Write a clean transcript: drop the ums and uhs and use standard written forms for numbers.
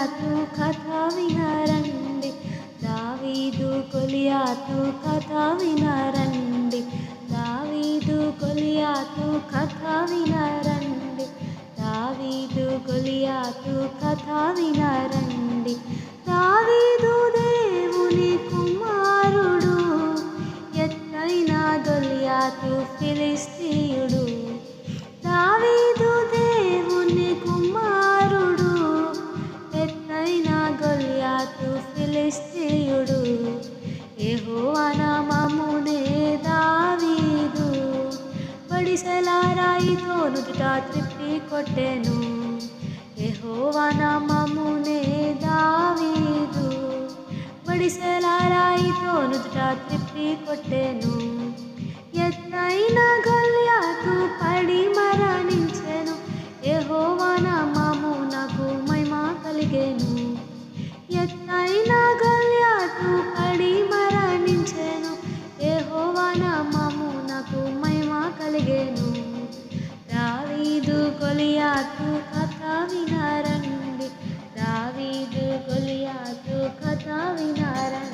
గొలియాతు కథ వినరండి. దావీదు గొలియాతు కథ వినరండి. దావీదు గొలియాతు కథ వినరండి. దావీదు గొలియాతు కథ వినరండి. దావీదు దేవుని కుమారుడు, ఎత్తైన గొలియాతు ఫిలిష్తీయుడు. దావీదు దేవుని కుమారుడు, ఎత్తైన గొలియాతు ఫిలిష్తీయుడు. యెహోవా నామమునే దావీదు వడిసెల రాయితో నుదుట త్రిప్పి కొట్టెను. యెహోవా నామమునే దావీదు వడిసెల రాయితో నుదుట త్రిప్పి కొట్టెను. ఎత్తైన గొలియాతు పడి మరణించెను. యెహోవా నామమునకు మహిమ కలిగెను. ఎత్తైన గొలియాతు పడి మరణించెను. యెహోవా నామమునకు మహిమ కలిగెను. దావీదు గొలియాతు కథ వినరండి. దావీదు గొలియాతు కథ వినరండి.